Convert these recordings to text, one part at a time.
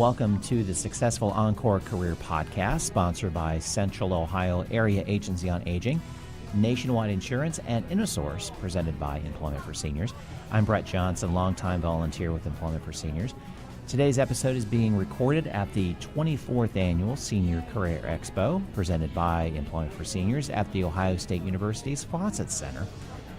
Welcome to the Successful Encore Career Podcast, sponsored by Central Ohio Area Agency on Aging, Nationwide Insurance, and InnoSource, presented by Employment for Seniors. I'm Brett Johnson, longtime volunteer with Employment for Seniors. Today's episode is being recorded at the 24th Annual Senior Career Expo, presented by Employment for Seniors at The Ohio State University's Fawcett Center.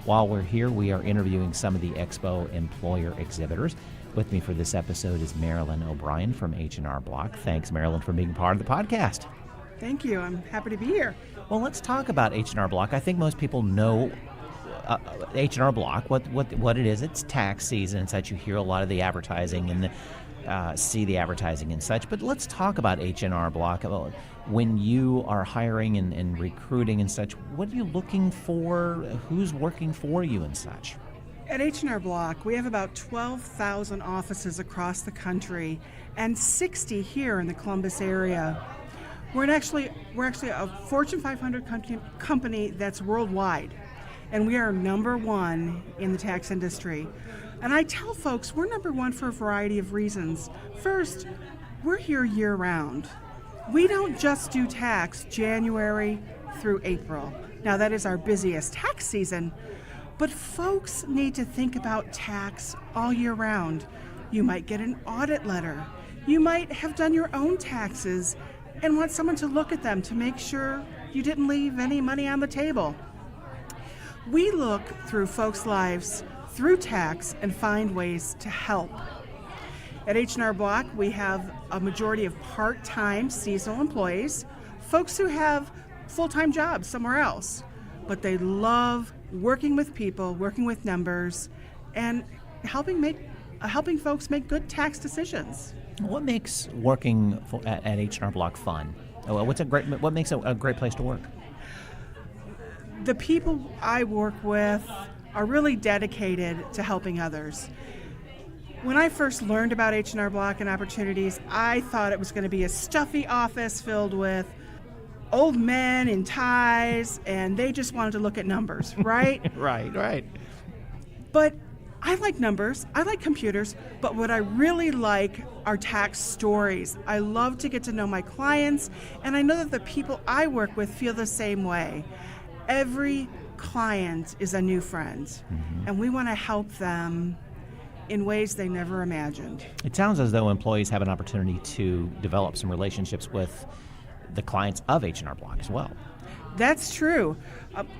While we're here, we are interviewing some of the Expo employer exhibitors. With me for this episode is Marilyn O'Brien from H&R Block. Thanks, Marilyn, for being part of the podcast. Thank you. I'm happy to be here. Well, let's talk about H&R Block. I think most people know H&R Block, what it is. It's tax season and such. You hear a lot of the advertising and see the advertising and such. But let's talk about H&R Block. About when you are hiring and recruiting and such, what are you looking for? Who's working for you and such? At H&R Block, we have about 12,000 offices across the country and 60 here in the Columbus area. We're actually a Fortune 500 company that's worldwide, and we are number one in the tax industry. And I tell folks we're number one for a variety of reasons. First, we're here year-round. We don't just do tax January through April. Now, that is our busiest tax season. But folks need to think about tax all year round. You might get an audit letter. You might have done your own taxes and want someone to look at them to make sure you didn't leave any money on the table. We look through folks' lives through tax and find ways to help. At H&R Block, we have a majority of part-time seasonal employees, folks who have full-time jobs somewhere else, but they love working with people, working with numbers, and helping folks make good tax decisions. What makes working at H&R Block fun? What makes a great place to work? The people I work with are really dedicated to helping others. When I first learned about H&R Block and opportunities, I thought it was going to be a stuffy office filled with old men in ties, and they just wanted to look at numbers, right? Right. But I like numbers, I like computers, but what I really like are tax stories. I love to get to know my clients, and I know that the people I work with feel the same way. Every client is a new friend, and we want to help them in ways they never imagined. It sounds as though employees have an opportunity to develop some relationships with the clients of H&R Block as well. That's true.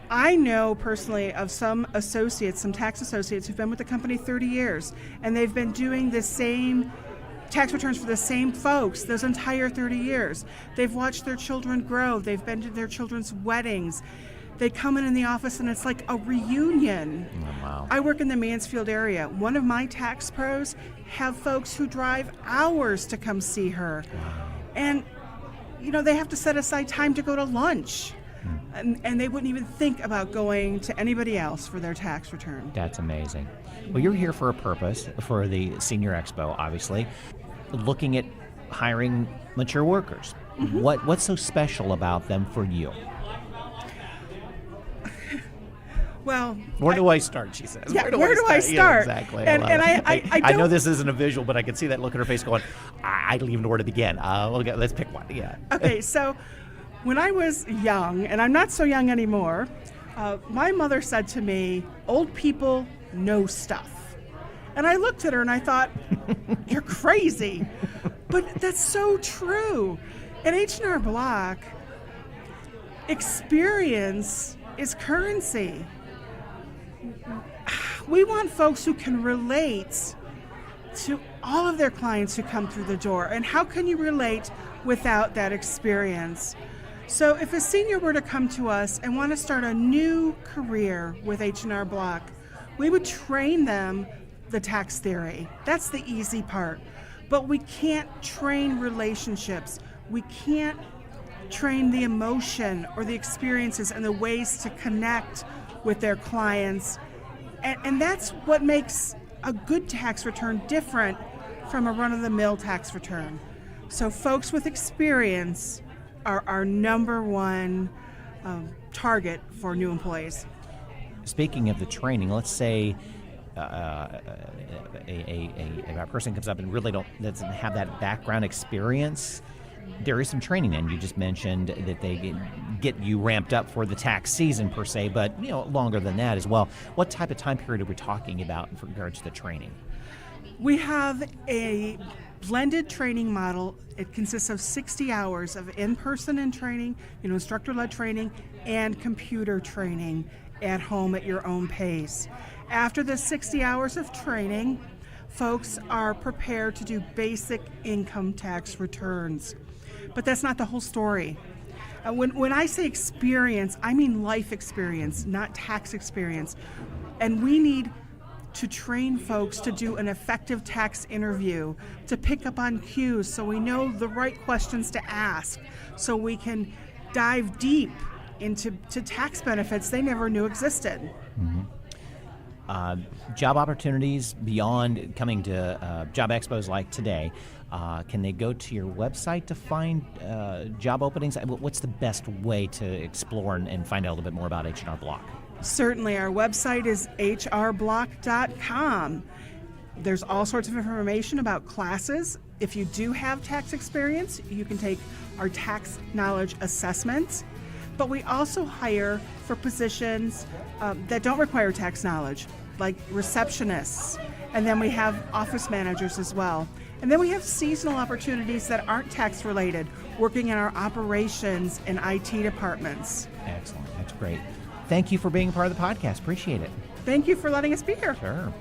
I know personally of some associates, some tax associates who've been with the company 30 years, and they've been doing the same tax returns for the same folks those entire 30 years. They've watched their children grow. They've been to their children's weddings. They come in the office and it's like a reunion. Oh, wow. I work in the Mansfield area. One of my tax pros have folks who drive hours to come see her. Wow. And they have to set aside time to go to lunch, and they wouldn't even think about going to anybody else for their tax return. That's amazing. Well, you're here for a purpose, for the Senior Expo, obviously, looking at hiring mature workers. What's so special about them for you? Well, where do I start, she says. Yeah, where do I start? Yeah, exactly. And I know this isn't a visual, but I can see that look in her face going, I don't even know where to begin. Let's pick one. Yeah. Okay, so when I was young, and I'm not so young anymore, my mother said to me, old people know stuff. And I looked at her and I thought, you're crazy. But that's so true. At H&R Block, experience is currency. We want folks who can relate to all of their clients who come through the door. And how can you relate without that experience? So if a senior were to come to us and want to start a new career with H&R Block, we would train them the tax theory. That's the easy part. But we can't train relationships. We can't train the emotion or the experiences and the ways to connect with their clients. And that's what makes a good tax return different from a run-of-the-mill tax return. So folks with experience are our number one target for new employees. Speaking of the training, let's say a person comes up and really doesn't have that background experience, there is some training, and you just mentioned that they get you ramped up for the tax season per se, but longer than that as well. What type of time period are we talking about in regards to the training? We have a blended training model. It consists of 60 hours of in-person training, instructor-led training, and computer training at home at your own pace. After the 60 hours of training, folks are prepared to do basic income tax returns. But that's not the whole story. When I say experience, I mean life experience, not tax experience. And we need to train folks to do an effective tax interview, to pick up on cues so we know the right questions to ask, so we can dive deep into tax benefits they never knew existed. Mm-hmm. Job opportunities beyond coming to job expos like today, can they go to your website to find job openings? What's the best way to explore and find out a little bit more about H&R Block? Certainly. Our website is hrblock.com. There's all sorts of information about classes. If you do have tax experience, you can take our tax knowledge assessments. But we also hire for positions that don't require tax knowledge, like receptionists. And then we have office managers as well. And then we have seasonal opportunities that aren't tax related, working in our operations and IT departments. Excellent. That's great. Thank you for being a part of the podcast. Appreciate it. Thank you for letting us be here. Sure.